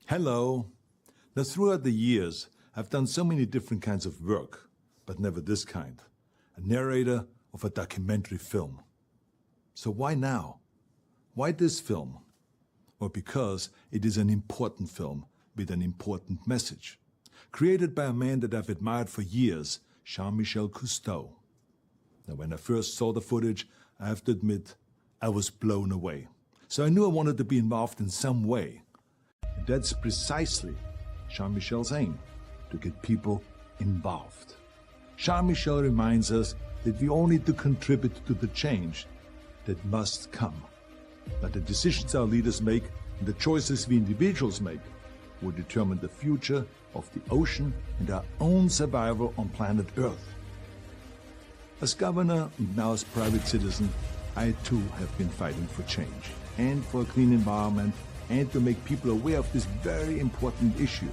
Hello. Now, throughout the years, I've done so many different kinds of work, but never this kind. A narrator of a documentary film. So why now? Why this film? Well, because it is an important film with an important message. Created by a man that I've admired for years, Jean-Michel Cousteau. Now, when I first saw the footage, I have to admit, I was blown away. So I knew I wanted to be involved in some way. And that's precisely Jean-Michel's aim, to get people involved. Jean-Michel reminds us that we all need to contribute to the change that must come. But the decisions our leaders make and the choices we individuals make will determine the future of the ocean and our own survival on planet Earth. As governor and now as private citizen, I too have been fighting for change and for a clean environment and to make people aware of this very important issue.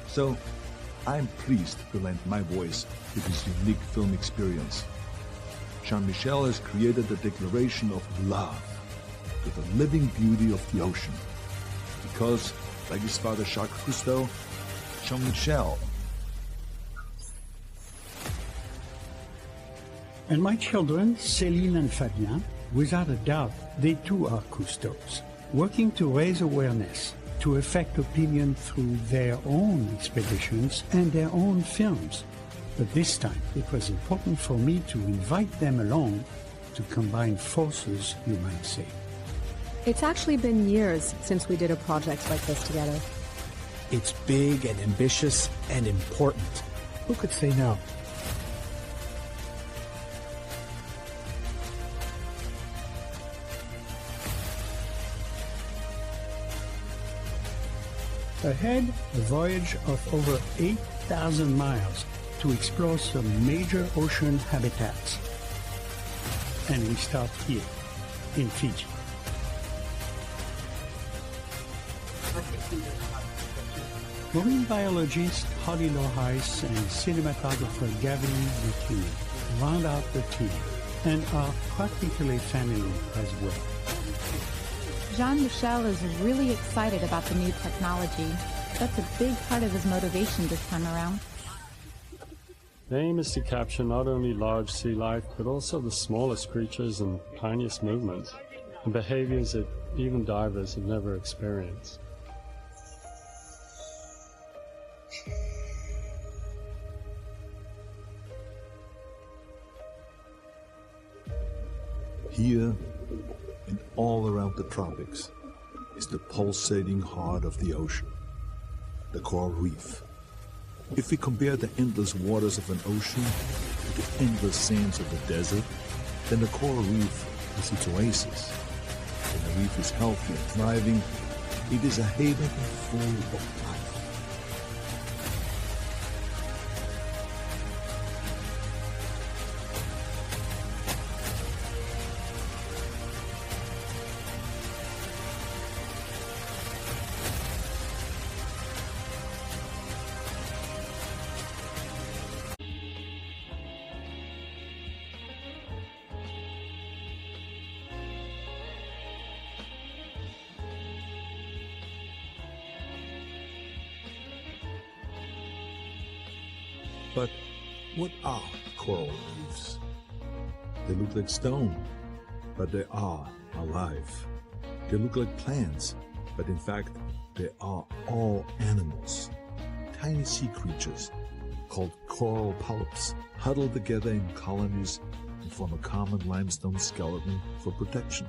So, I'm pleased to lend my voice to this unique film experience. Jean-Michel has created a declaration of love to the living beauty of the ocean. Because, like his father Jacques Cousteau, Jean-Michel. And my children, Céline and Fabien, without a doubt, they too are Cousteaus, working to raise awareness, to affect opinion through their own expeditions and their own films. But this time, it was important for me to invite them along to combine forces, you might say. It's actually been years since we did a project like this together. It's big and ambitious and important. Who could say no? Ahead, a voyage of over 8,000 miles to explore some major ocean habitats. And we start here, in Fiji. Marine biologist Holly Lohais and cinematographer Gavin McKinney round out the team and are practically family as well. Jean-Michel is really excited about the new technology. That's a big part of his motivation this time around. The aim is to capture not only large sea life, but also the smallest creatures and tiniest movements, and behaviors that even divers have never experienced. Here, and all around the tropics, is the pulsating heart of the ocean, the coral reef. If we compare the endless waters of an ocean to the endless sands of the desert, then the coral reef is its oasis. When the reef is healthy and thriving, it is a haven full of life. But what are coral reefs? They look like stone, but they are alive. They look like plants, but in fact, they are all animals. Tiny sea creatures called coral polyps huddle together in colonies and form a common limestone skeleton for protection.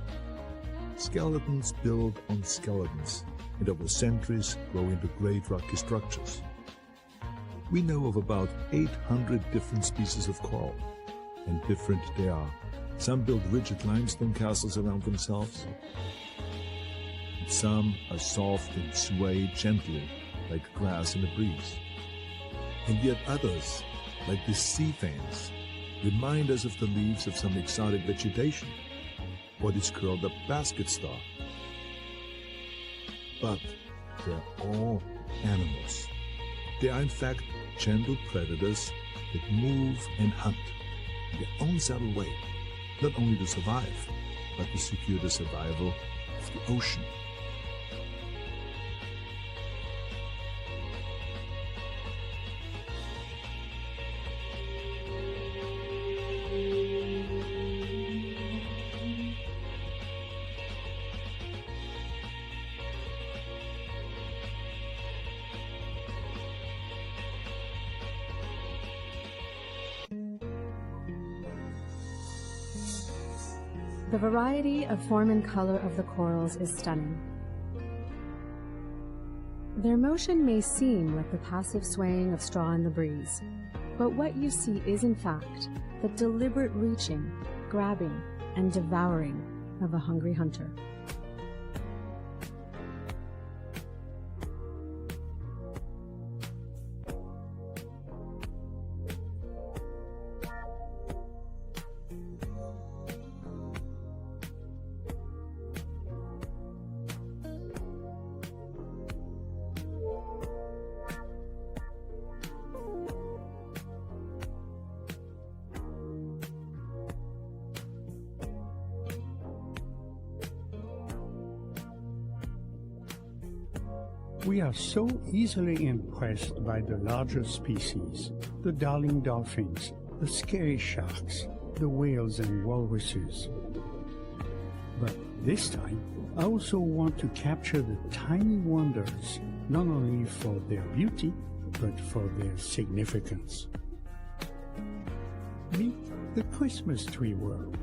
Skeletons build on skeletons and over centuries grow into great rocky structures. We know of about 800 different species of coral, and different they are. Some build rigid limestone castles around themselves, and some are soft and sway gently like grass in a breeze. And yet others, like the sea fans, remind us of the leaves of some exotic vegetation, or this curled up basket star. But they're all animals. They are in fact gentle predators that move and hunt in their own subtle way, not only to survive, but to secure the survival of the ocean. The variety of form and color of the corals is stunning. Their motion may seem like the passive swaying of straw in the breeze, but what you see is in fact the deliberate reaching, grabbing, and devouring of a hungry hunter. We are so easily impressed by the larger species, the darling dolphins, the scary sharks, the whales and walruses. But this time, I also want to capture the tiny wonders, not only for their beauty, but for their significance. Meet the Christmas tree worm.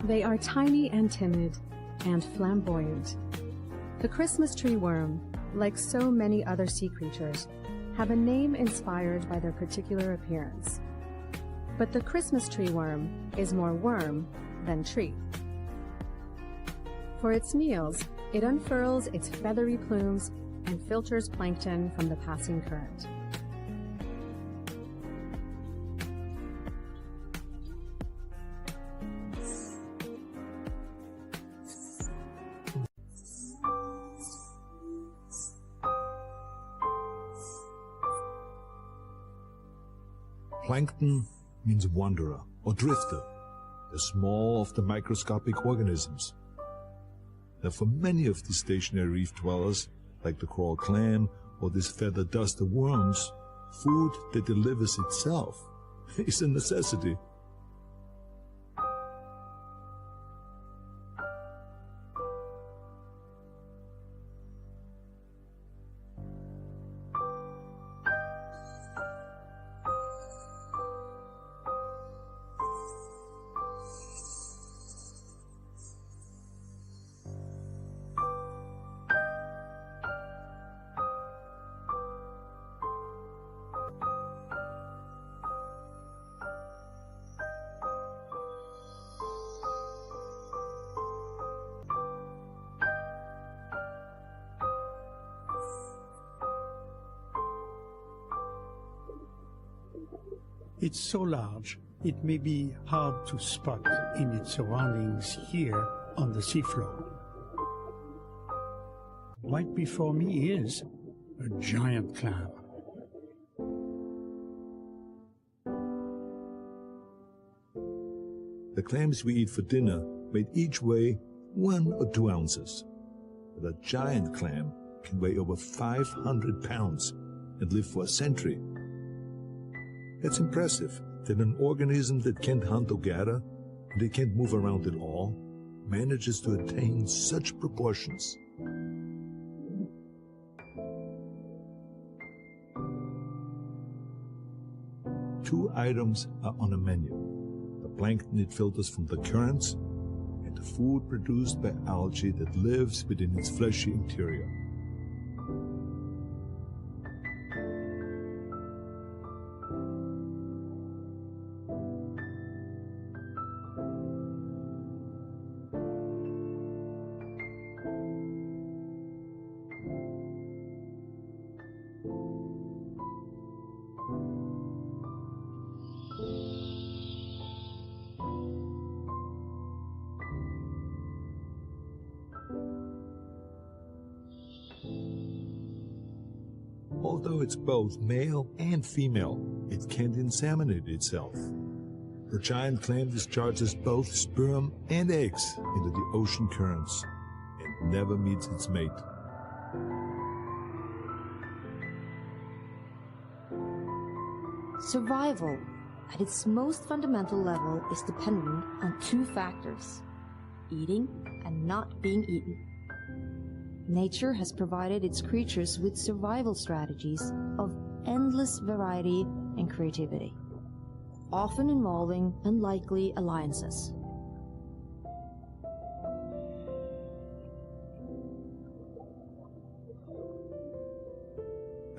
They are tiny and timid and flamboyant. The Christmas tree worm, like so many other sea creatures, have a name inspired by their particular appearance. But the Christmas tree worm is more worm than tree. For its meals, it unfurls its feathery plumes and filters plankton from the passing current. Plankton means wanderer or drifter, the small of the microscopic organisms. Now, for many of these stationary reef dwellers, like the coral clam or this feather duster worms, food that delivers itself is a necessity. It's so large, it may be hard to spot in its surroundings here on the seafloor. Right before me is a giant clam. The clams we eat for dinner may each weigh 1 or 2 ounces, but a giant clam can weigh over 500 pounds and live for a century. It's impressive that an organism that can't hunt or gather, and it can't move around at all, manages to attain such proportions. Two items are on a menu: the plankton it filters from the currents, and the food produced by algae that lives within its fleshy interior. although it's both male and female, it can't inseminate itself. The giant clam discharges both sperm and eggs into the ocean currents and never meets its mate. Survival, at its most fundamental level, is dependent on two factors: eating and not being eaten. Nature has provided its creatures with survival strategies of endless variety and creativity, often involving unlikely alliances.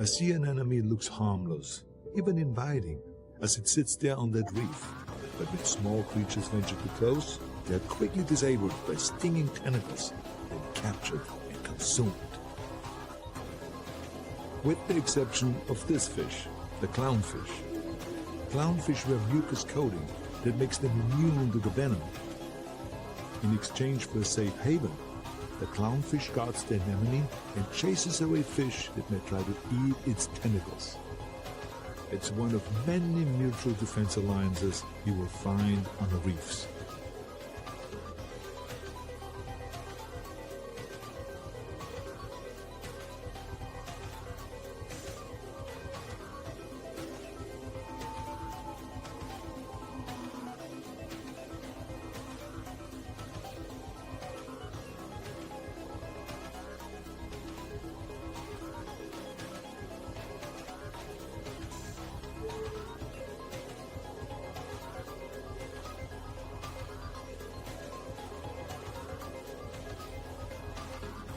A sea anemone looks harmless, even inviting, as it sits there on that reef. But when small creatures venture too close, they are quickly disabled by stinging tentacles and captured and consumed. With the exception of this fish, the clownfish. Clownfish have mucus coating that makes them immune to the venom. In exchange for a safe haven, the clownfish guards the anemone and chases away fish that may try to eat its tentacles. It's one of many mutual defense alliances you will find on the reefs.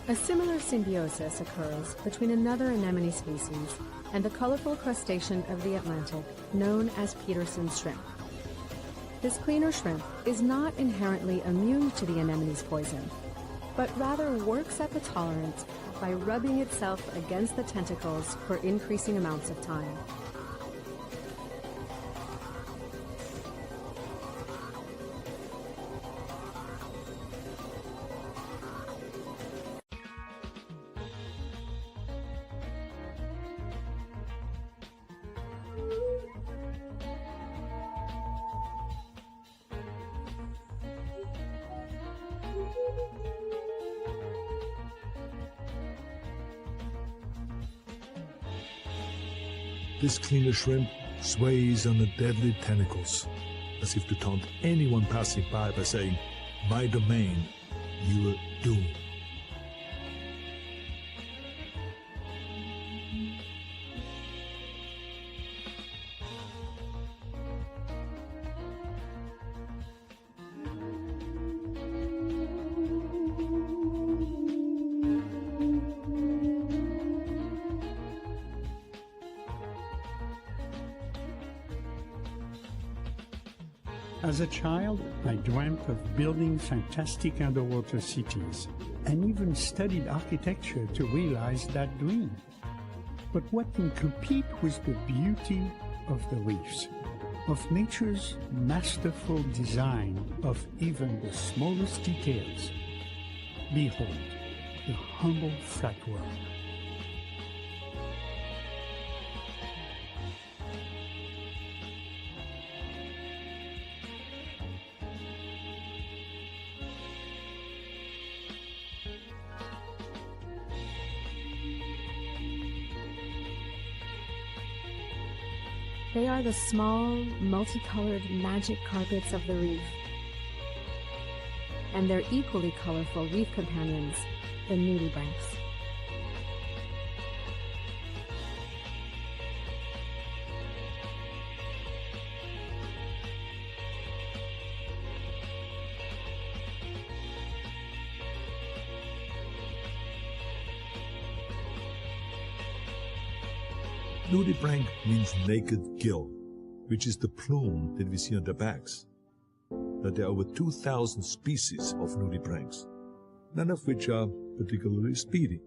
A similar symbiosis occurs between another anemone species and the colorful crustacean of the Atlantic known as Peterson's shrimp. This cleaner shrimp is not inherently immune to the anemone's poison, but rather works at the tolerance by rubbing itself against the tentacles for increasing amounts of time. This cleaner shrimp sways on the deadly tentacles, as if to taunt anyone passing by saying, "My domain, you are doomed." As a child, I dreamt of building fantastic underwater cities and even studied architecture to realize that dream. But what can compete with the beauty of the reefs, of nature's masterful design of even the smallest details? Behold, the humble flatworm. They are the small, multicolored magic carpets of the reef, and their equally colorful reef companions, the nudibranchs. Nudibranch means naked gill, which is the plume that we see on their backs. That there are over 2,000 species of nudibranchs, none of which are particularly speedy.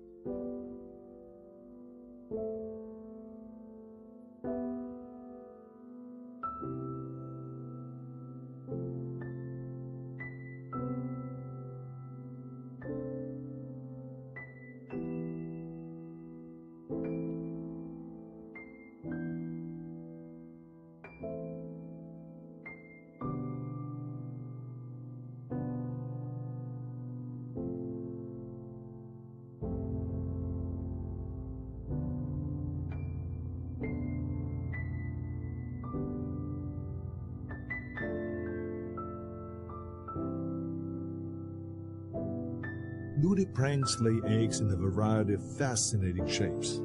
Nudibranchs lay eggs in a variety of fascinating shapes.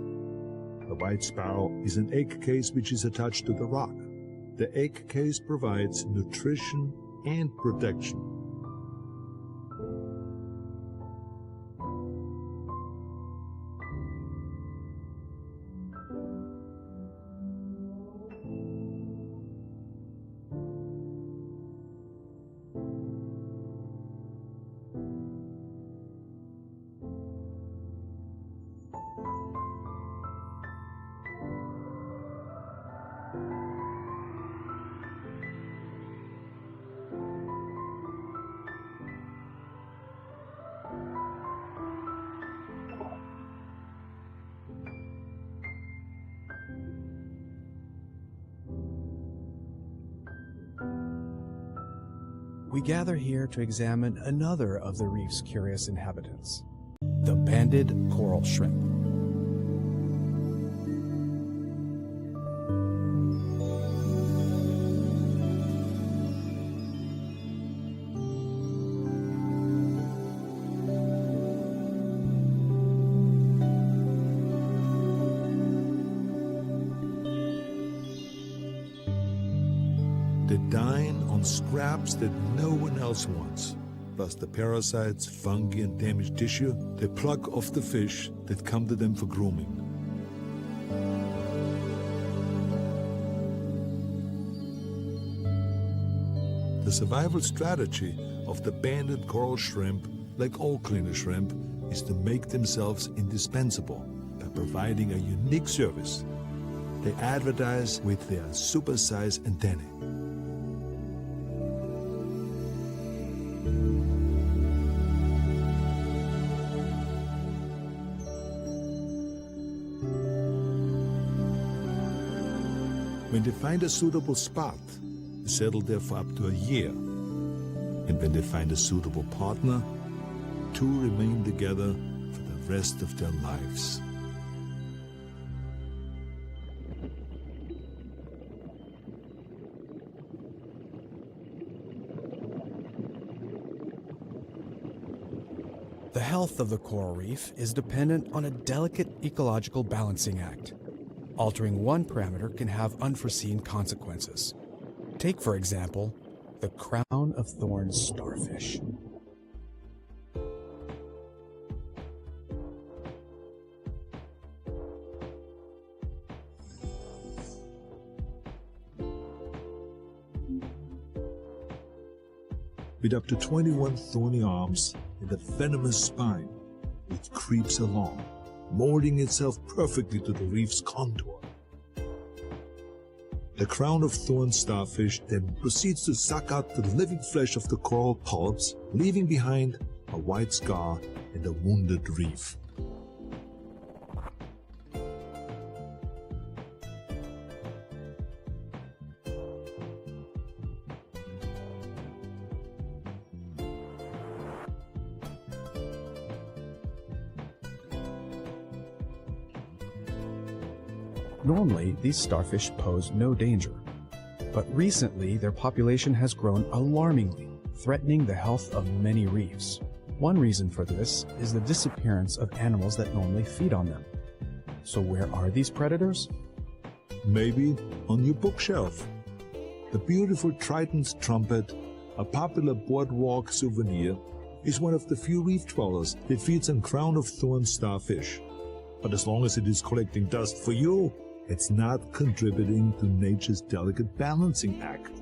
The white sparrow is an egg case which is attached to the rock. The egg case provides nutrition and protection. We gather here to examine another of the reef's curious inhabitants, the banded coral shrimp. They dine on scraps that no one else wants. Plus the parasites, fungi, and damaged tissue they pluck off the fish that come to them for grooming. The survival strategy of the banded coral shrimp, like all cleaner shrimp, is to make themselves indispensable by providing a unique service. They advertise with their supersized antennae. When they find a suitable spot, they settle there for up to a year. And when they find a suitable partner, two remain together for the rest of their lives. The health of the coral reef is dependent on a delicate ecological balancing act. Altering one parameter can have unforeseen consequences. Take, for example, the crown of thorns starfish. With up to 21 thorny arms and a venomous spine, it creeps along, molding itself perfectly to the reef's contour. The crown of thorn starfish then proceeds to suck out the living flesh of the coral polyps, leaving behind a white scar and a wounded reef. Normally, these starfish pose no danger, but recently their population has grown alarmingly, threatening the health of many reefs. One reason for this is the disappearance of animals that normally feed on them. So where are these predators? Maybe on your bookshelf. The beautiful Triton's trumpet, a popular boardwalk souvenir, is one of the few reef dwellers that feeds on crown of thorn starfish. But as long as it is collecting dust for you, it's not contributing to nature's delicate balancing act.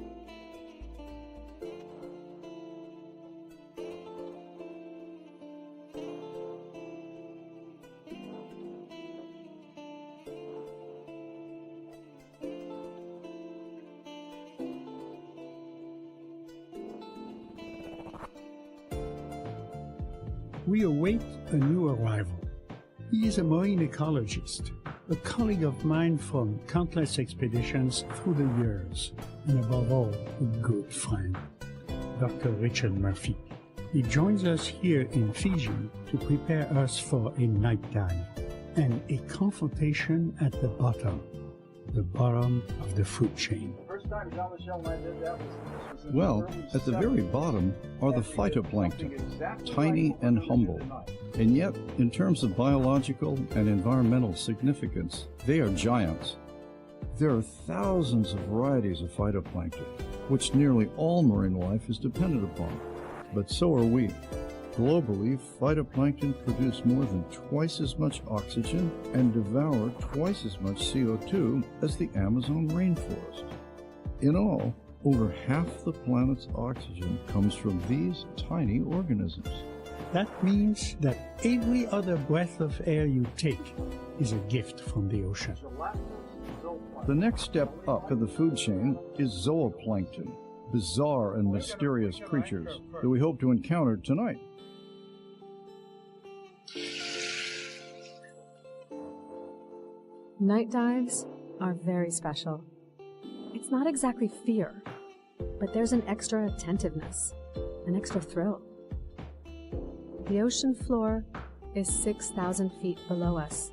We await a new arrival. He is a marine ecologist, a colleague of mine from countless expeditions through the years, and above all, a good friend, Dr. Richard Murphy. He joins us here in Fiji to prepare us for a night dive and a confrontation at the bottom of the food chain. Well, at the very bottom are the phytoplankton, tiny and humble. And yet, in terms of biological and environmental significance, they are giants. There are thousands of varieties of phytoplankton, which nearly all marine life is dependent upon. But so are we. Globally, phytoplankton produce more than twice as much oxygen and devour twice as much CO2 as the Amazon rainforest. In all, over half the planet's oxygen comes from these tiny organisms. That means that every other breath of air you take is a gift from the ocean. The next step up in the food chain is zooplankton, bizarre and mysterious creatures that we hope to encounter tonight. Night dives are very special. It's not exactly fear, but there's an extra attentiveness, an extra thrill. The ocean floor is 6,000 feet below us.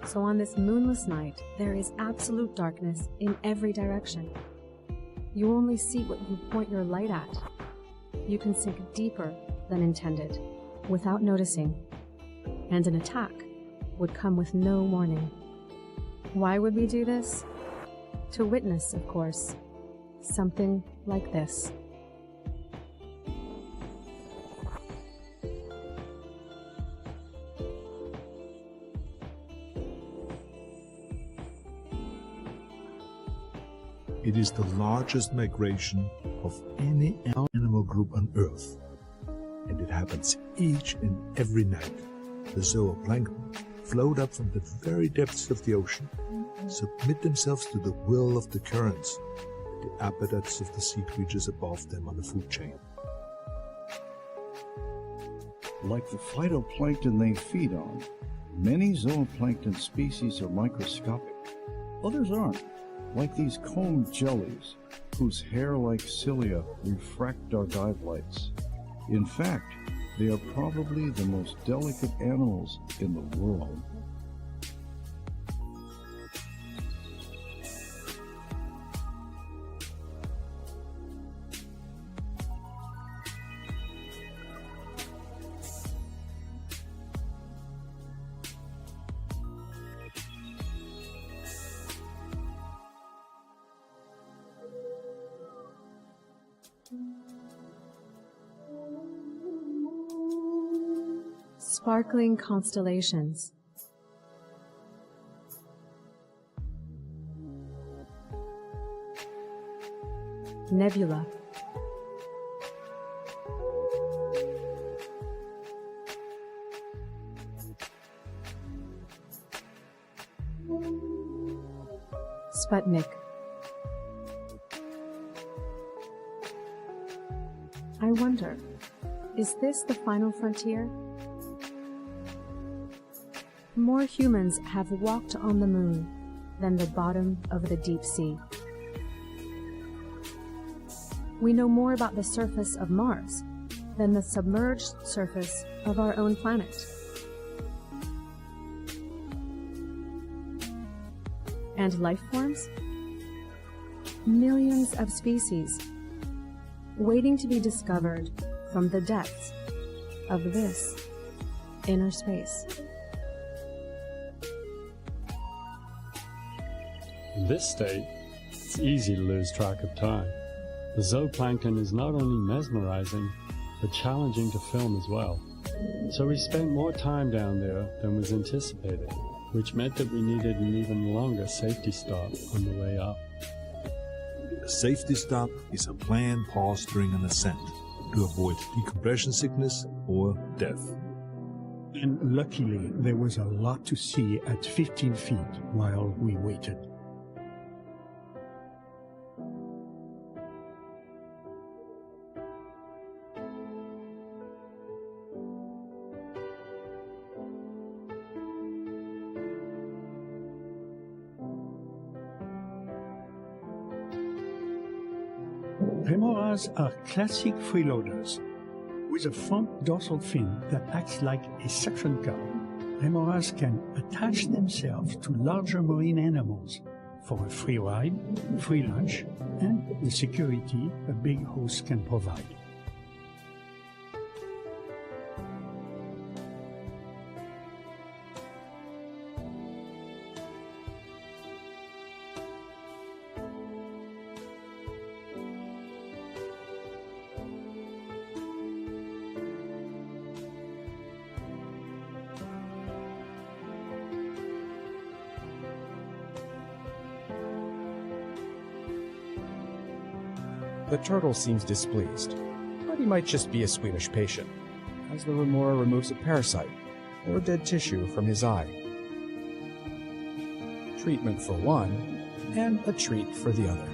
So on this moonless night, there is absolute darkness in every direction. You only see what you point your light at. You can sink deeper than intended, without noticing, and an attack would come with no warning. Why would we do this? To witness, of course, something like this. It is the largest migration of any animal group on Earth, and it happens each and every night. The zooplankton float up from the very depths of the ocean, submit themselves to the will of the currents, the appetites of the sea creatures above them on the food chain. Like the phytoplankton they feed on, many zooplankton species are microscopic. Others aren't, like these combed jellies, whose hair-like cilia refract our dive lights. In fact, they are probably the most delicate animals in the world. Sparkling constellations. Nebula. Sputnik. I wonder, is this the final frontier? More humans have walked on the moon than the bottom of the deep sea. We know more about the surface of Mars than the submerged surface of our own planet. And life forms? Millions of species waiting to be discovered from the depths of this inner space. In this state, it's easy to lose track of time. The zooplankton is not only mesmerizing, but challenging to film as well. So we spent more time down there than was anticipated, which meant that we needed an even longer safety stop on the way up. A safety stop is a planned pause during an ascent to avoid decompression sickness or death. And luckily, there was a lot to see at 15 feet while we waited. Remoras are classic freeloaders. With a front dorsal fin that acts like a suction cup, remoras can attach themselves to larger marine animals, for a free ride, free lunch, and the security a big host can provide. The turtle seems displeased, but he might just be a squeamish patient, as the remora removes a parasite or dead tissue from his eye. Treatment for one, and a treat for the other.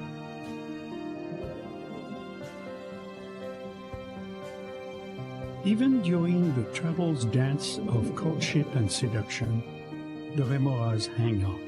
Even during the turtle's dance of courtship and seduction, the remoras hang on.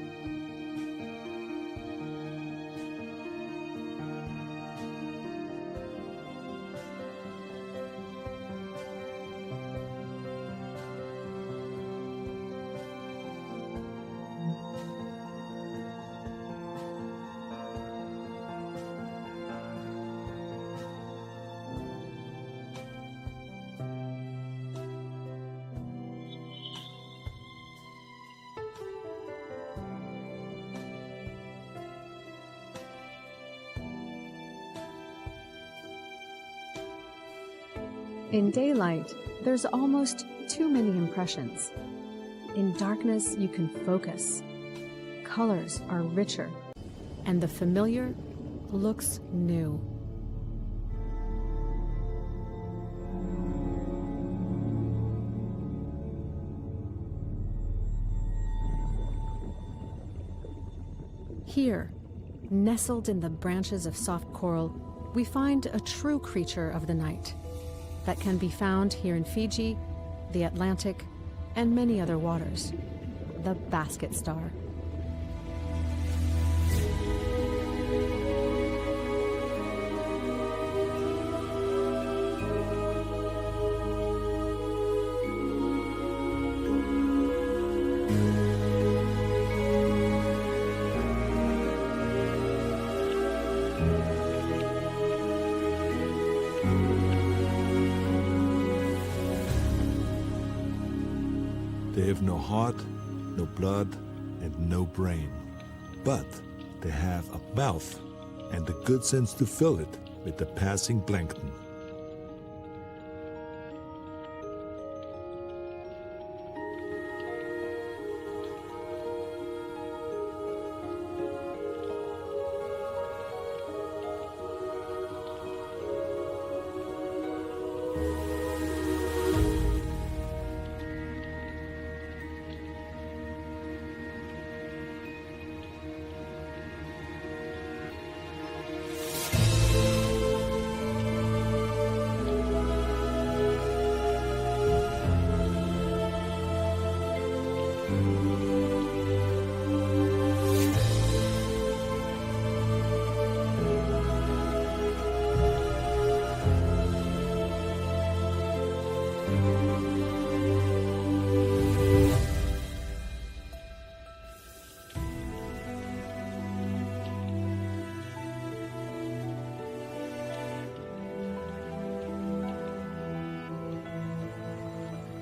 In daylight, there's almost too many impressions. In darkness, you can focus. Colors are richer, and the familiar looks new. Here, nestled in the branches of soft coral, we find a true creature of the night that can be found here in Fiji, the Atlantic, and many other waters, the basket star. They have no heart, no blood, and no brain. But they have a mouth and the good sense to fill it with the passing plankton.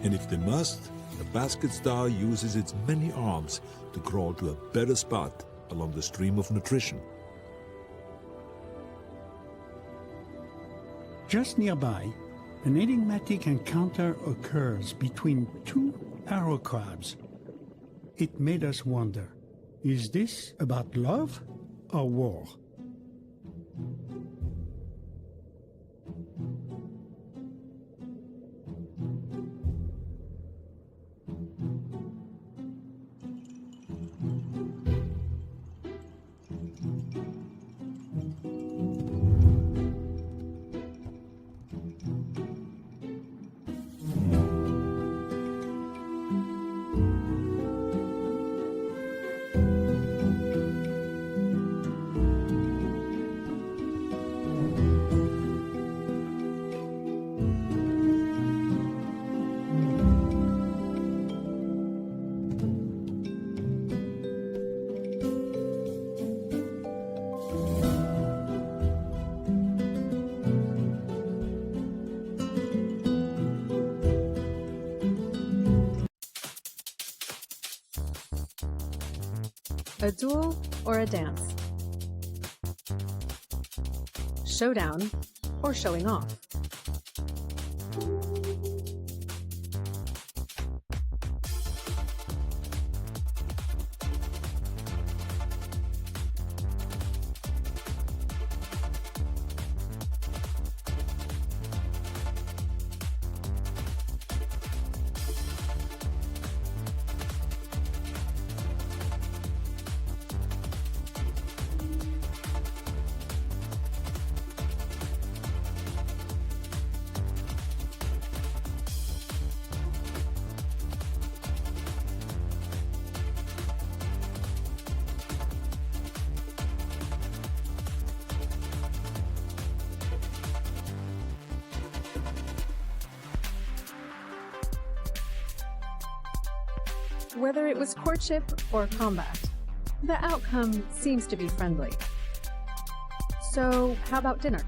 And if they must, the basket star uses its many arms to crawl to a better spot along the stream of nutrition. Just nearby, an enigmatic encounter occurs between two arrow crabs. It made us wonder, is this about love or war? A duel or a dance? Showdown or showing off? Whether it was courtship or combat, the outcome seems to be friendly. So, how about dinner?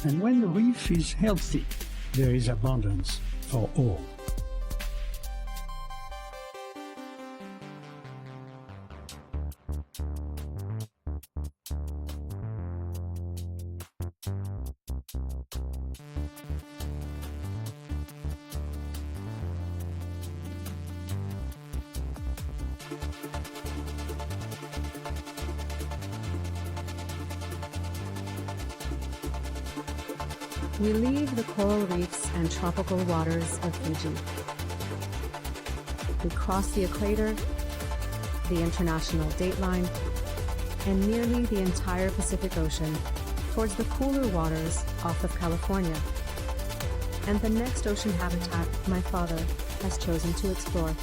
And when the reef is healthy, there is abundance for all. We leave the coral reefs and tropical waters of Fiji. We cross the equator, the international dateline, and nearly the entire Pacific Ocean towards the cooler waters off of California, and the next ocean habitat my father has chosen to explore.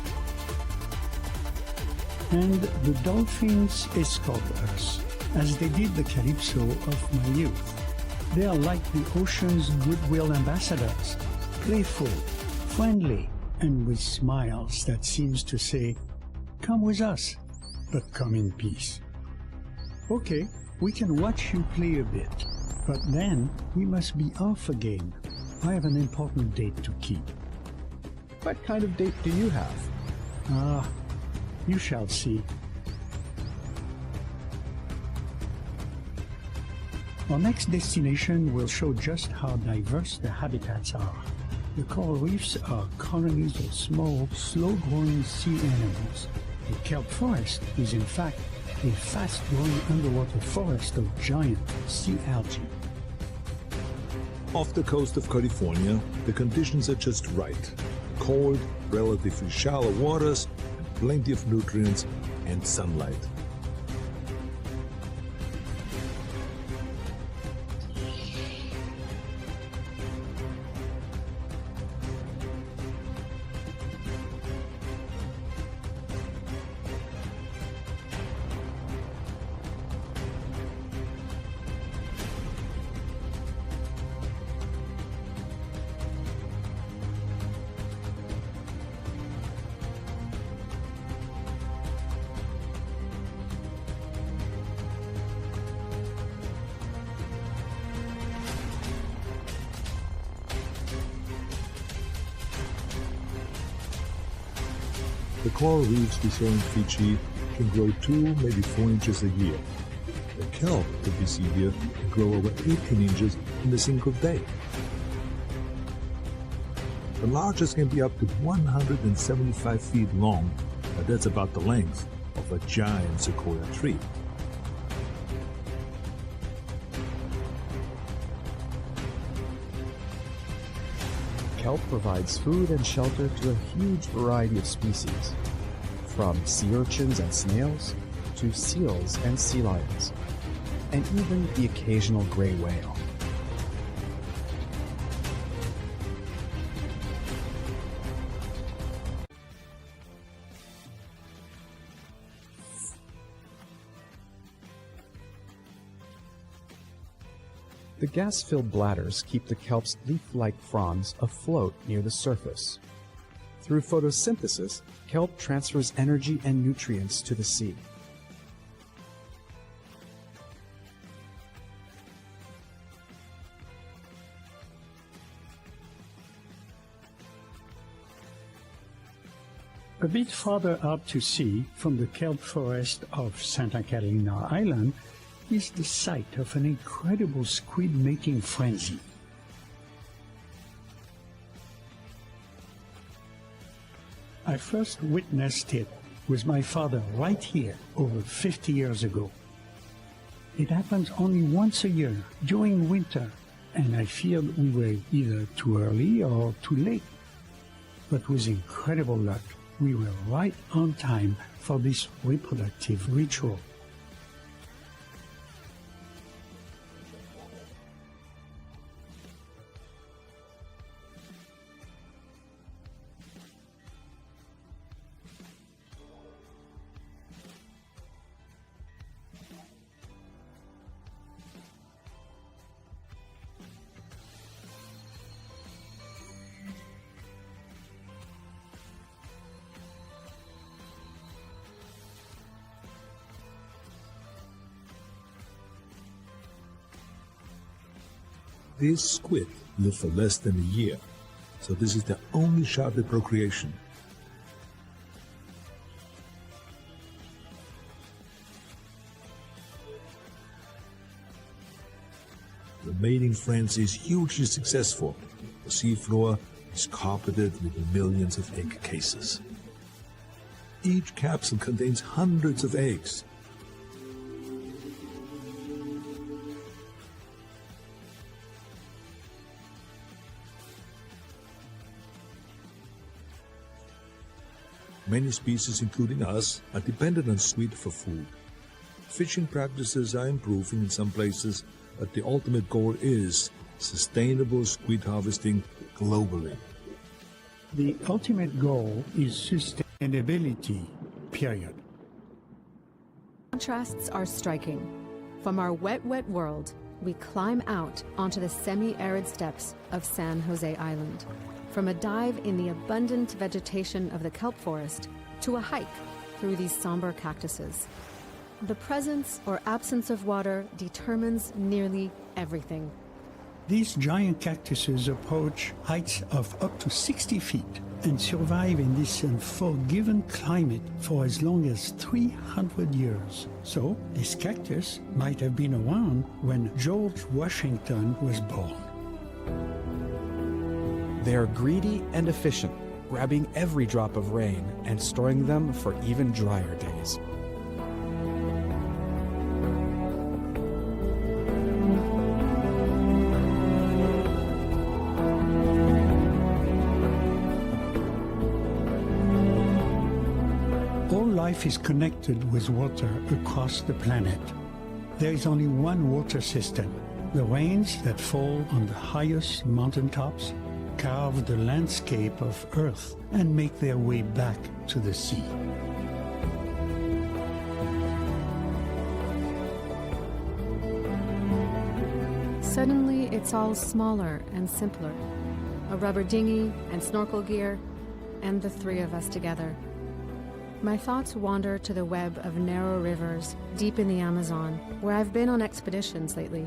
And the dolphins escort us, as they did the Calypso of my youth. They are like the ocean's goodwill ambassadors, playful, friendly, and with smiles that seems to say, "Come with us, but come in peace." Okay, we can watch you play a bit, but then we must be off again. I have an important date to keep. What kind of date do you have? Ah, you shall see. Our next destination will show just how diverse the habitats are. The coral reefs are colonies of small, slow-growing sea animals. The kelp forest is in fact a fast-growing underwater forest of giant sea algae. Off the coast of California, the conditions are just right. Cold, relatively shallow waters, and plenty of nutrients and sunlight. The coral reefs we saw in Fiji can grow 2, maybe 4 inches a year. The kelp that we see here can grow over 18 inches in a single day. The largest can be up to 175 feet long, but that's about the length of a giant sequoia tree. Kelp provides food and shelter to a huge variety of species, from sea urchins and snails to seals and sea lions, and even the occasional gray whale. The gas-filled bladders keep the kelp's leaf-like fronds afloat near the surface. Through photosynthesis, kelp transfers energy and nutrients to the sea. A bit farther out to sea, from the kelp forest of Santa Catalina Island, is the site of an incredible squid mating frenzy. I first witnessed it with my father right here over 50 years ago. It happens only once a year during winter, and I feared we were either too early or too late. But with incredible luck, we were right on time for this reproductive ritual. These squid live for less than a year, so this is their only shot at procreation. The mating frenzy is hugely successful. The seafloor is carpeted with millions of egg cases. Each capsule contains hundreds of eggs. Many species, including us, are dependent on squid for food. Fishing practices are improving in some places, but the ultimate goal is sustainable squid harvesting globally. The ultimate goal is sustainability, period. Contrasts are striking. From our wet, wet world, we climb out onto the semi-arid steppes of San Jose Island. From a dive in the abundant vegetation of the kelp forest to a hike through these somber cactuses. The presence or absence of water determines nearly everything. These giant cactuses approach heights of up to 60 feet and survive in this unforgiving climate for as long as 300 years. So, this cactus might have been around when George Washington was born. They are greedy and efficient, grabbing every drop of rain and storing them for even drier days. All life is connected with water across the planet. There is only one water system. The rains that fall on the highest mountaintops carve the landscape of Earth and make their way back to the sea. Suddenly, it's all smaller and simpler. A rubber dinghy and snorkel gear, and the three of us together. My thoughts wander to the web of narrow rivers deep in the Amazon, where I've been on expeditions lately.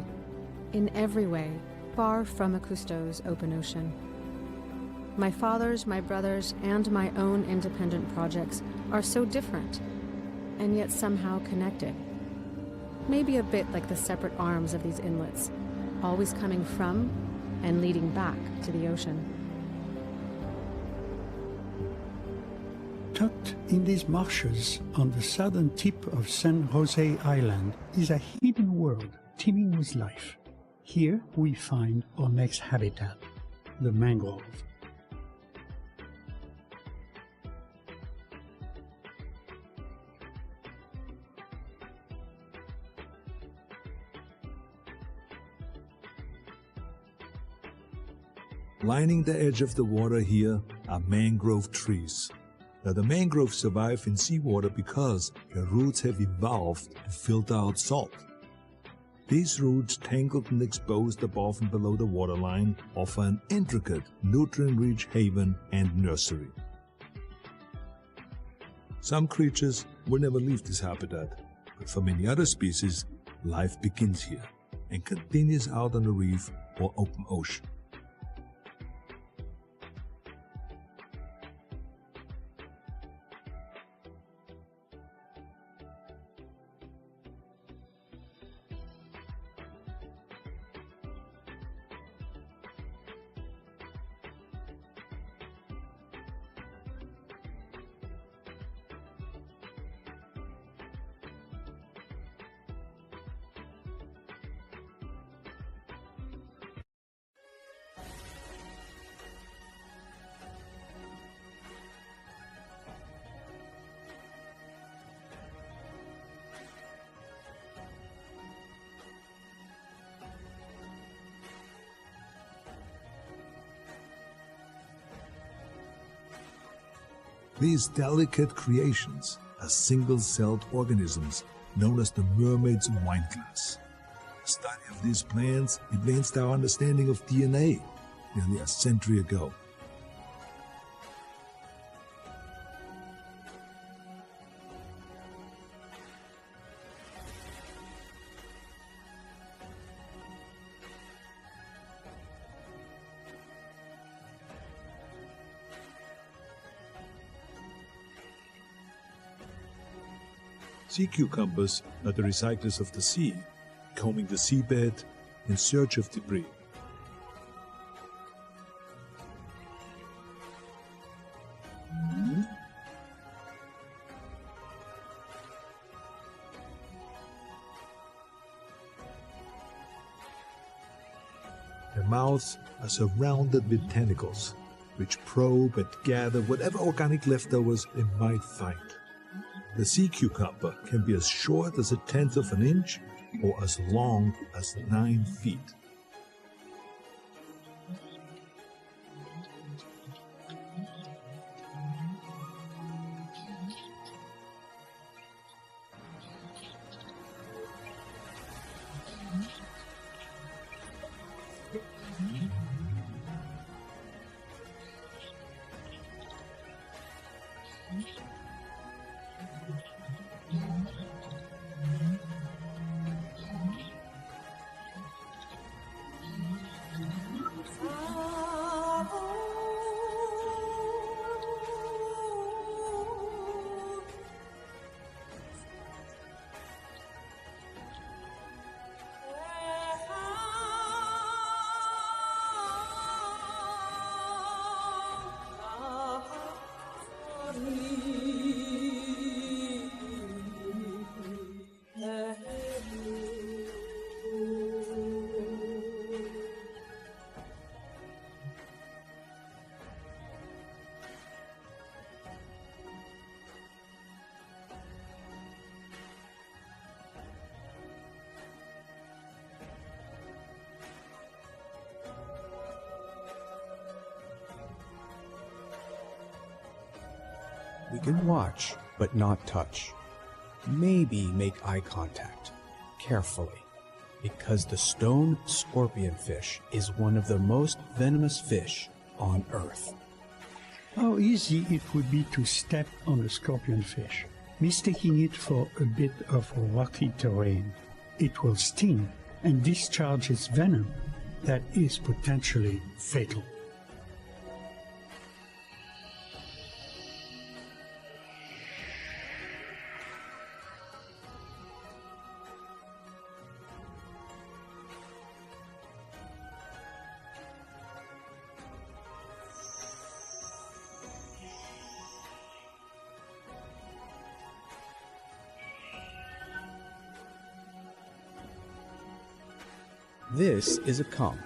In every way, far from a Cousteau's open ocean. My father's, my brother's, and my own independent projects are so different, and yet somehow connected. Maybe a bit like the separate arms of these inlets, always coming from and leading back to the ocean. Tucked in these marshes on the southern tip of San Jose Island is a hidden world teeming with life. Here we find our next habitat, the mangrove. Lining the edge of the water here are mangrove trees. Now, the mangroves survive in seawater because their roots have evolved to filter out salt. These roots, tangled and exposed above and below the waterline, offer an intricate, nutrient-rich haven and nursery. Some creatures will never leave this habitat, but for many other species, life begins here and continues out on the reef or open ocean. These delicate creations are single-celled organisms known as the mermaid's wineglass. The study of these plants advanced our understanding of DNA nearly a century ago. Sea cucumbers are the recyclers of the sea, combing the seabed in search of debris. Their mouths are surrounded with tentacles, which probe and gather whatever organic leftovers they might find. The sea cucumber can be as short as 1/10 of an inch or as long as 9 feet. We can watch, but not touch. Maybe make eye contact, carefully, because the stone scorpionfish is one of the most venomous fish on Earth. How easy it would be to step on a scorpionfish, mistaking it for a bit of rocky terrain. It will sting and discharge its venom that is potentially fatal. This is a conch.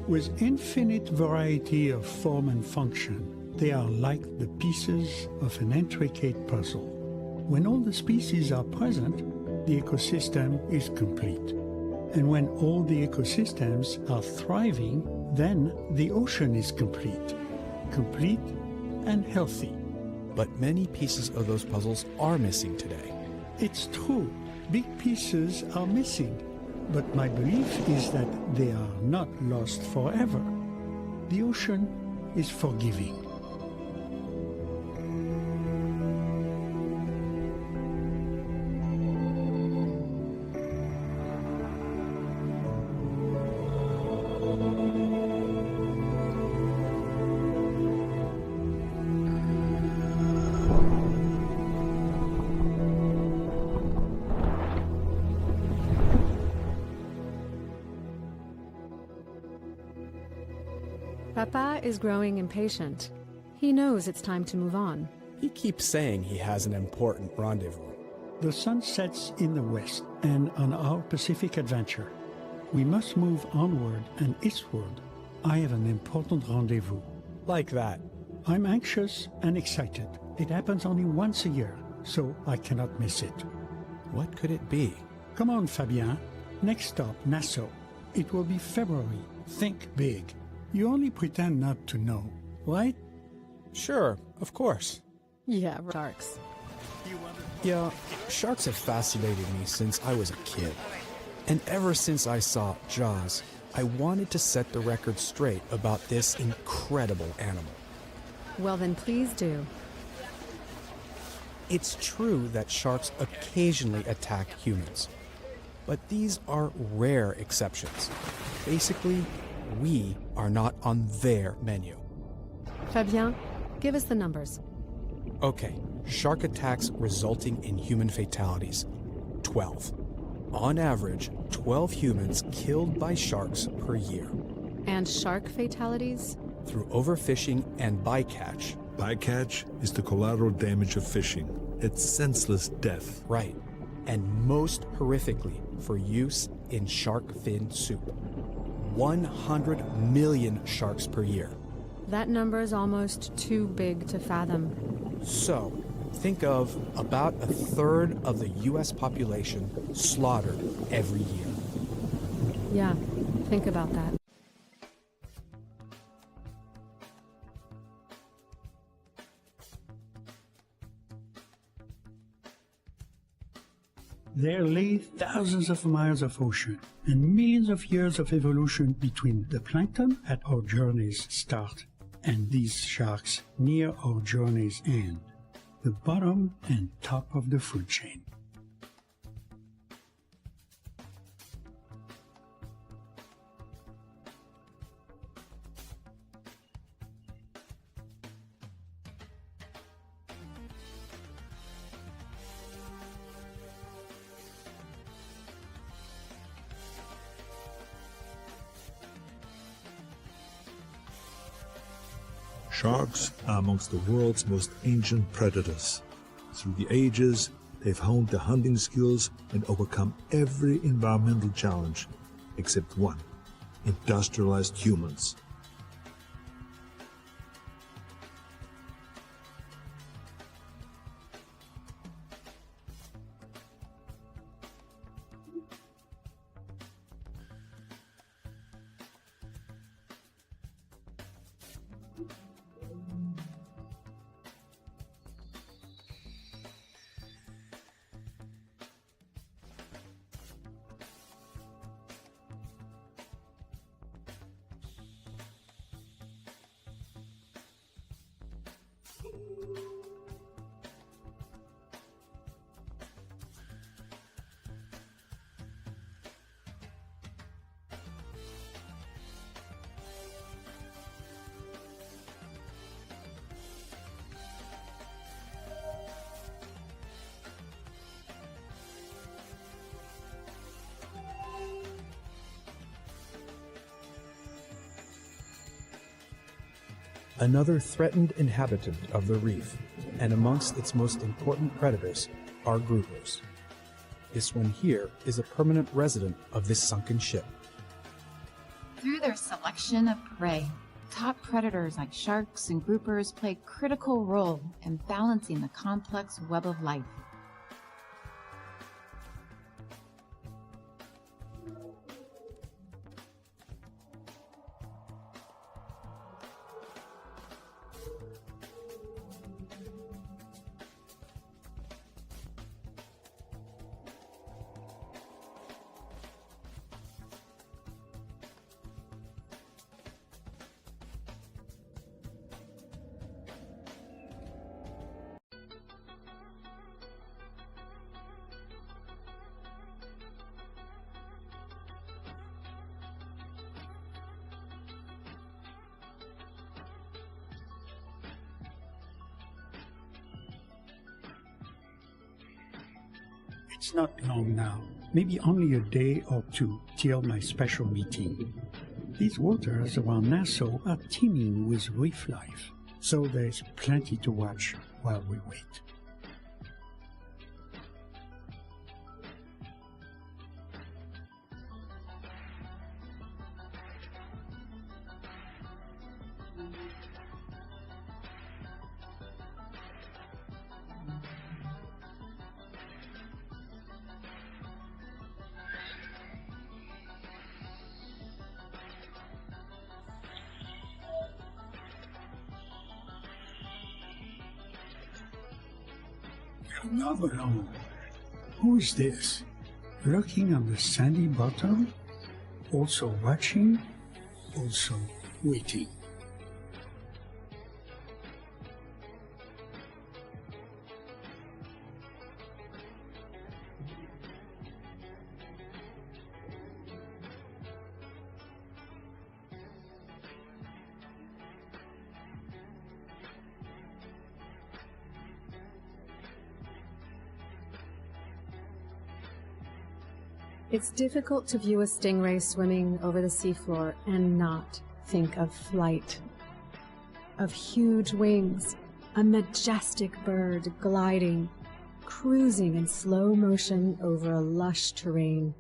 With infinite variety of form and function, they are like the pieces of an intricate puzzle. When all the species are present, the ecosystem is complete. And when all the ecosystems are thriving, then the ocean is complete and healthy. But many pieces of those puzzles are missing today. It's true, big pieces are missing, but my belief is that they are not lost forever. The ocean is forgiving. Papa is growing impatient. He knows it's time to move on. He keeps saying he has an important rendezvous. The sun sets in the west, and on our Pacific adventure, we must move onward and eastward. I have an important rendezvous. Like that. I'm anxious and excited. It happens only once a year, so I cannot miss it. What could it be? Come on, Fabien. Next stop, Nassau. it will be February. Think big. You only pretend not to know, right? Sure, of course. Yeah, sharks. Yeah, sharks have fascinated me since I was a kid. And ever since I saw Jaws, I wanted to set the record straight about this incredible animal. Well, then please do. It's true that sharks occasionally attack humans, but these are rare exceptions. Basically, we are not on their menu. Fabien, give us the numbers. Okay, shark attacks resulting in human fatalities, 12. On average, 12 humans killed by sharks per year. And shark fatalities? Through overfishing and bycatch. Bycatch is the collateral damage of fishing. It's senseless death. Right. And most horrifically, for use in shark fin soup. 100 million sharks per year. That number is almost too big to fathom. So, think of about a third of the U.S. population slaughtered every year. Yeah, think about that. There lay thousands of miles of ocean and millions of years of evolution between the plankton at our journey's start and these sharks near our journey's end, the bottom and top of the food chain. Sharks are amongst the world's most ancient predators. Through the ages, they've honed their hunting skills and overcome every environmental challenge except one: industrialized humans. Another threatened inhabitant of the reef, and amongst its most important predators, are groupers. This one here is a permanent resident of this sunken ship. Through their selection of prey, top predators like sharks and groupers play a critical role in balancing the complex web of life. It's not long now, maybe only a day or two till my special meeting. These waters around Nassau are teeming with reef life, so there's plenty to watch while we wait. Not alone. Who is this? Lurking on the sandy bottom? Also watching? Also waiting. It's difficult to view a stingray swimming over the seafloor and not think of flight. Of huge wings, a majestic bird gliding, cruising in slow motion over a lush terrain.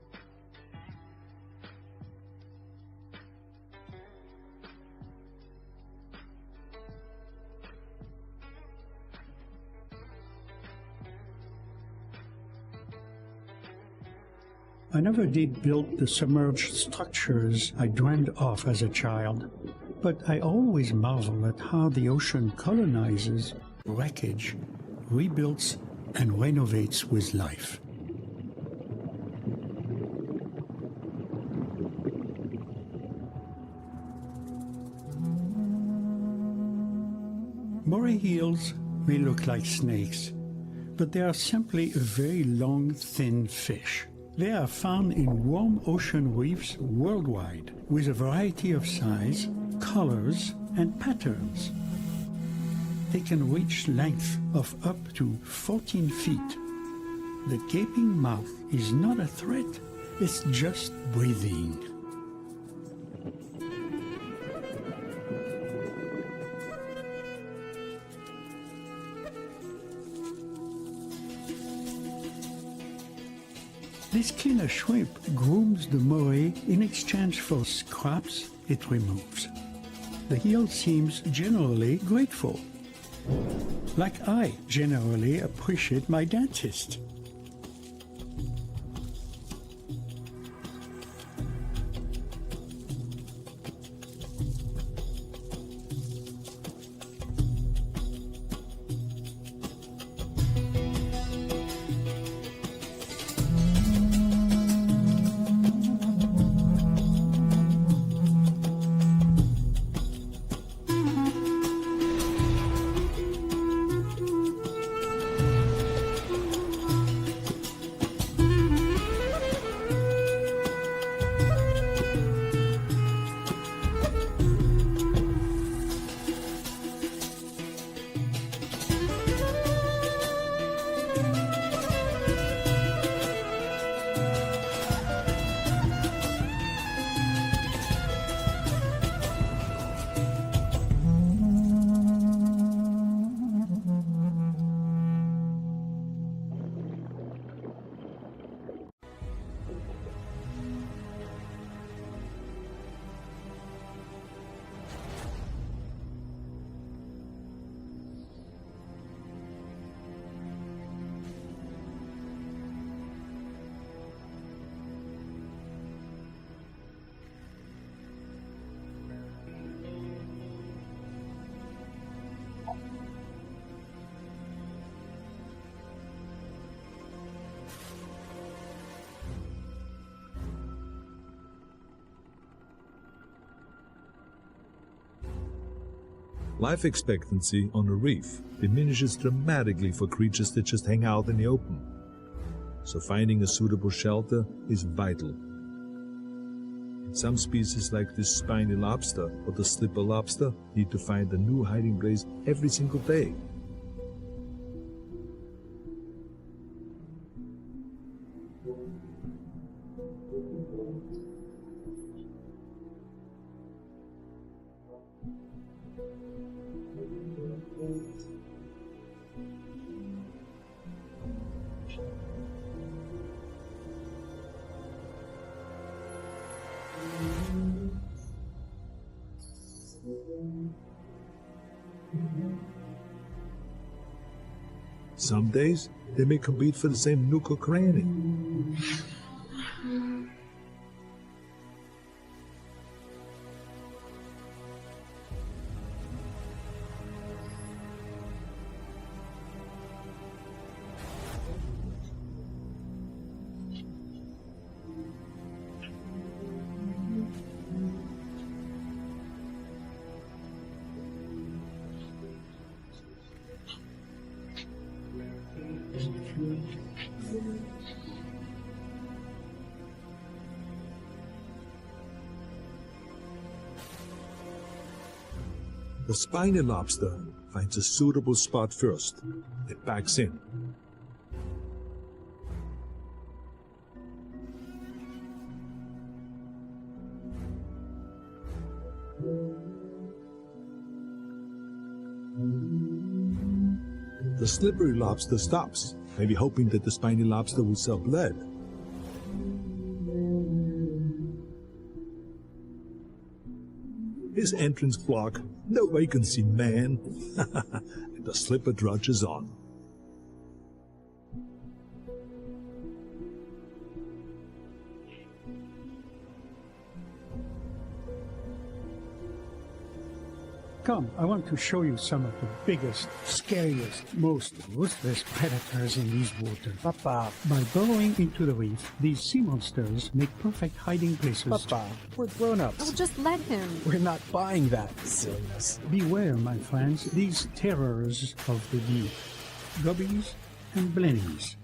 I never did build the submerged structures I dreamed of as a child, but I always marvel at how the ocean colonizes wreckage, rebuilds, and renovates with life. Moray eels may look like snakes, but they are simply a very long, thin fish. They are found in warm ocean reefs worldwide, with a variety of size, colors, and patterns. They can reach length of up to 14 feet. The gaping mouth is not a threat, it's just breathing. This killer shrimp grooms the moray in exchange for scraps it removes. The eel seems generally grateful, like I generally appreciate my dentist. Life expectancy on a reef diminishes dramatically for creatures that just hang out in the open. So finding a suitable shelter is vital. And some species like this spiny lobster or the slipper lobster need to find a new hiding place every single day. Some days, they may compete for the same nook or cranny. The spiny lobster finds a suitable spot first. It backs in. The slippery lobster stops, maybe hoping that the spiny lobster will suck blood. His entrance block, no vacancy, man. And the slipper drudges on. Come, I want to show you some of the biggest, scariest, most ruthless predators in these waters. Papa, By burrowing into the reef, these sea monsters make perfect hiding places. Papa, we're grown-ups. Oh, just let him. We're not buying that silliness. Beware, my friends, these terrors of the deep. Guppies and blennies.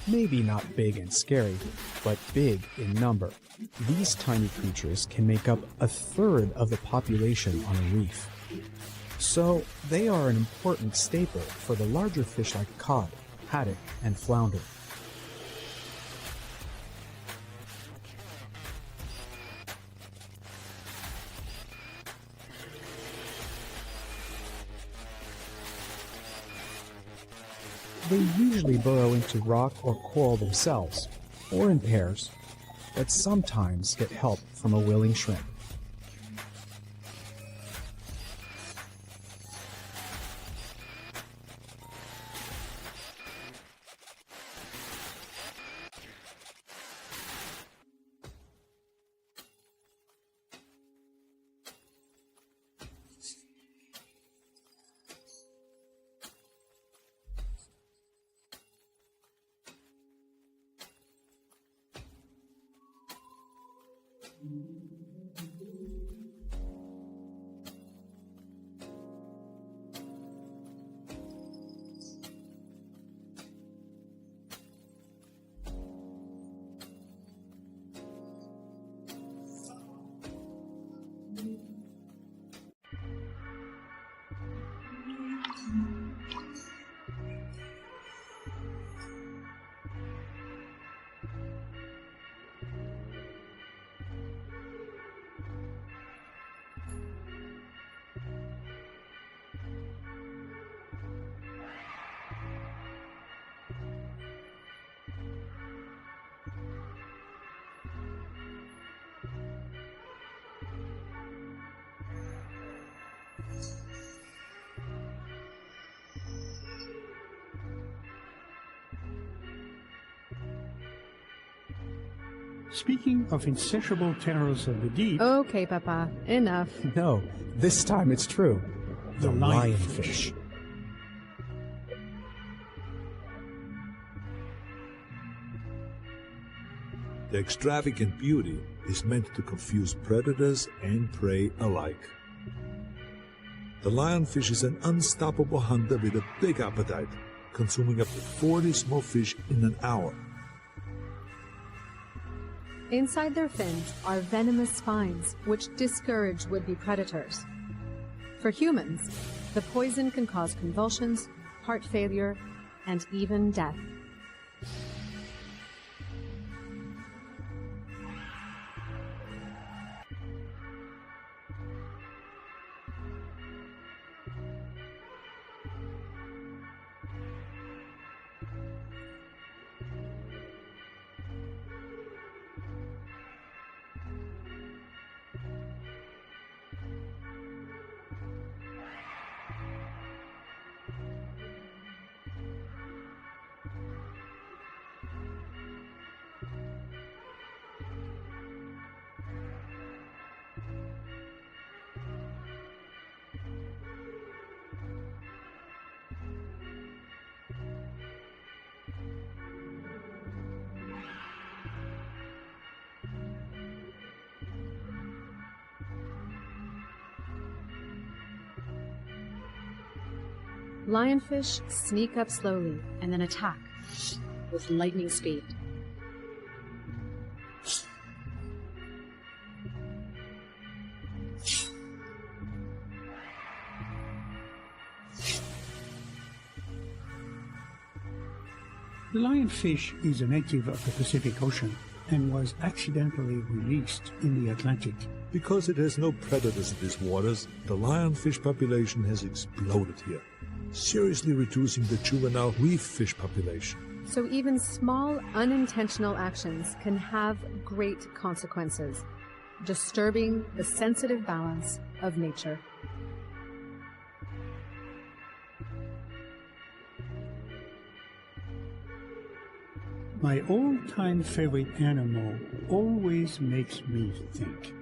Maybe not big and scary, but big in number. These tiny creatures can make up a third of the population on a reef. So they are an important staple for the larger fish like cod, haddock, and flounder. They usually burrow into rock or coral themselves, or in pairs, but sometimes get help from a willing shrimp. Speaking of insatiable terrors of the deep, Okay, Papa, enough. No, this time it's true. The The lionfish. Their extravagant beauty is meant to confuse predators and prey alike. The lionfish is an unstoppable hunter with a big appetite, consuming up to 40 small fish in an hour. Inside their fins are venomous spines, which discourage would-be predators. For humans, the poison can cause convulsions, heart failure, and even death. Lionfish sneak up slowly and then attack with lightning speed. The lionfish is a native of the Pacific Ocean and was accidentally released in the Atlantic. Because it has no predators in these waters, the lionfish population has exploded here, seriously reducing the juvenile reef fish population. So even small, unintentional actions can have great consequences, disturbing the sensitive balance of nature. My all-time favorite animal always makes me think.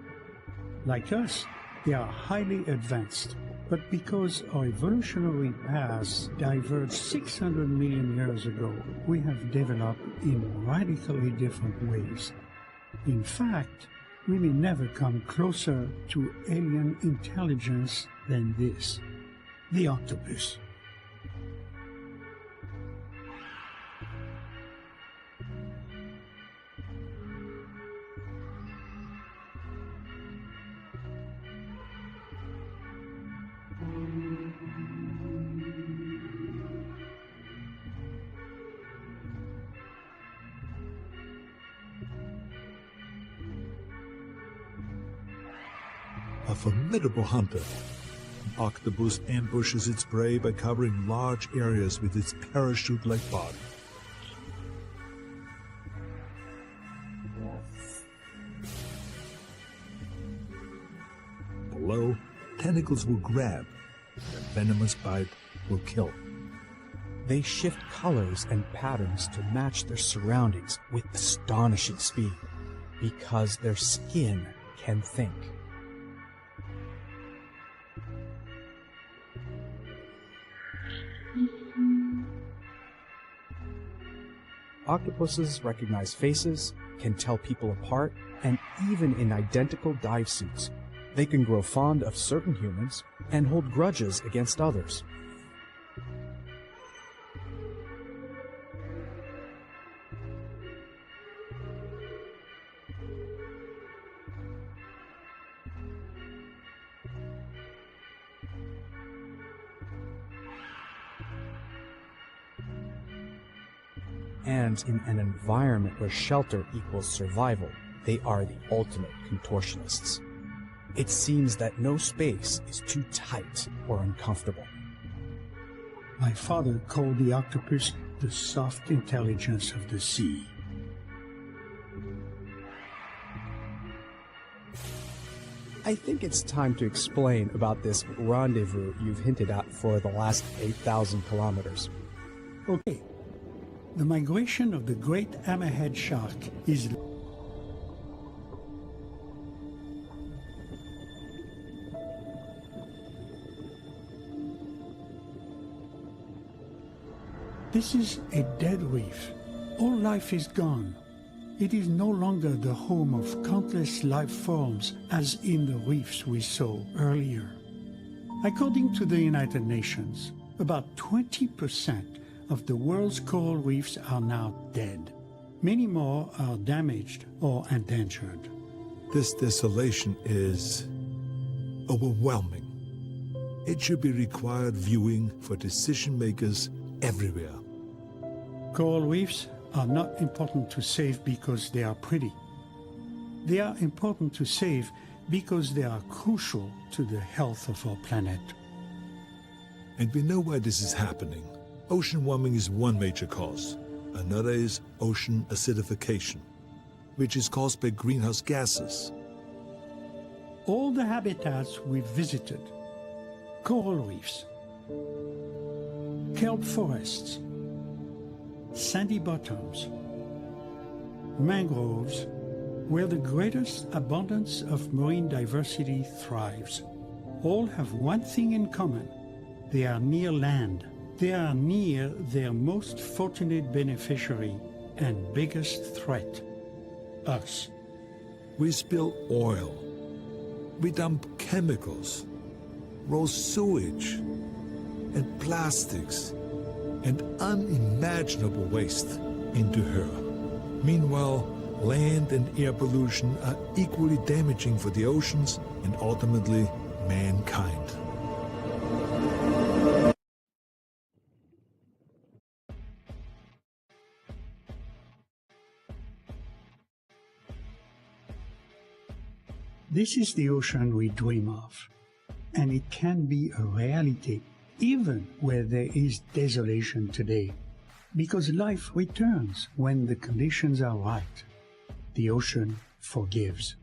Like us, they are highly advanced, but because our evolutionary paths diverged 600 million years ago, we have developed in radically different ways. In fact, we may never come closer to alien intelligence than this, the octopus. A formidable hunter. An octopus ambushes its prey by covering large areas with its parachute-like body. Below, tentacles will grab, and a venomous bite will kill. They shift colors and patterns to match their surroundings with astonishing speed, because their skin can think. Octopuses recognize faces, can tell people apart, and even in identical dive suits, they can grow fond of certain humans and hold grudges against others. And in an environment where shelter equals survival, they are the ultimate contortionists. It seems that no space is too tight or uncomfortable. My father called the octopus the soft intelligence of the sea. I think it's time to explain about this rendezvous you've hinted at for the last 8,000 kilometers. Okay. The migration of the great hammerhead shark is This is a dead reef. All life is gone. It is no longer the home of countless life forms as in the reefs we saw earlier. According to the United Nations, about 20% of the world's coral reefs are now dead. Many more are damaged or endangered. This desolation is overwhelming. It should be required viewing for decision makers everywhere. Coral reefs are not important to save because they are pretty. They are important to save because they are crucial to the health of our planet. And we know why this is happening. Ocean warming is one major cause. Another is ocean acidification, which is caused by greenhouse gases. All the habitats we've visited, coral reefs, kelp forests, sandy bottoms, mangroves, where the greatest abundance of marine diversity thrives, all have one thing in common. They are near land. They are near their most fortunate beneficiary and biggest threat, us. We spill oil. We dump chemicals, raw sewage, and plastics and unimaginable waste into her. Meanwhile, land and air pollution are equally damaging for the oceans and ultimately mankind. This is the ocean we dream of, and it can be a reality even where there is desolation today, because life returns when the conditions are right. The ocean forgives.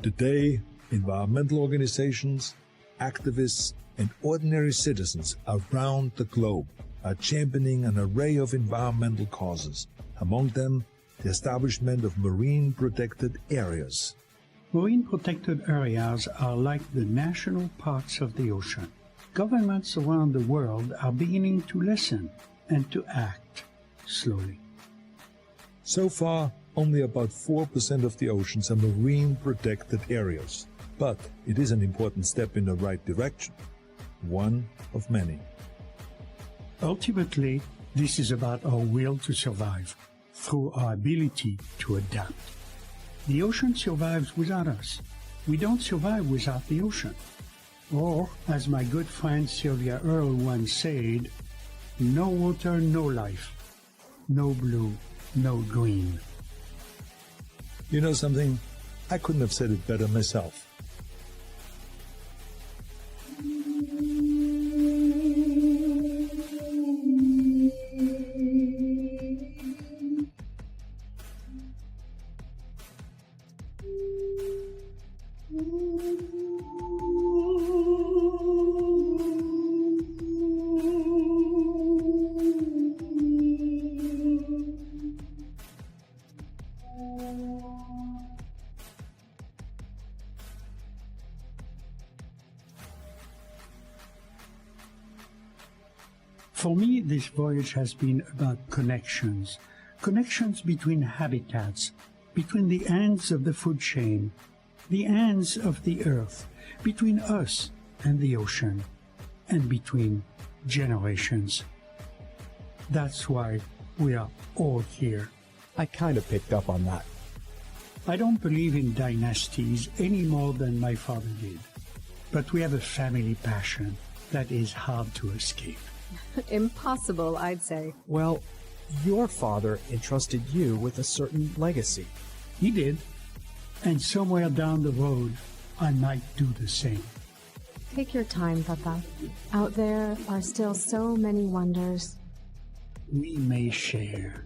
Today, environmental organizations, activists, and ordinary citizens around the globe are championing an array of environmental causes, among them the establishment of marine protected areas. Marine protected areas are like the national parks of the ocean. Governments around the world are beginning to listen and to act slowly. So far, only about 4% of the oceans are marine protected areas. But it is an important step in the right direction. One of many. Ultimately, this is about our will to survive through our ability to adapt. The ocean survives without us. We don't survive without the ocean. Or, as my good friend Sylvia Earle once said, no water, no life. No blue, no green. You know something? I couldn't have said it better myself. For me, this voyage has been about connections. Connections between habitats, between the ends of the food chain, the ends of the earth, between us and the ocean, and between generations. That's why we are all here. I kind of picked up on that. I don't believe in dynasties any more than my father did. But we have a family passion that is hard to escape. Impossible, I'd say. Well, your father entrusted you with a certain legacy. He did. And somewhere down the road, I might do the same. Take your time, Papa. Out there are still so many wonders. We may share.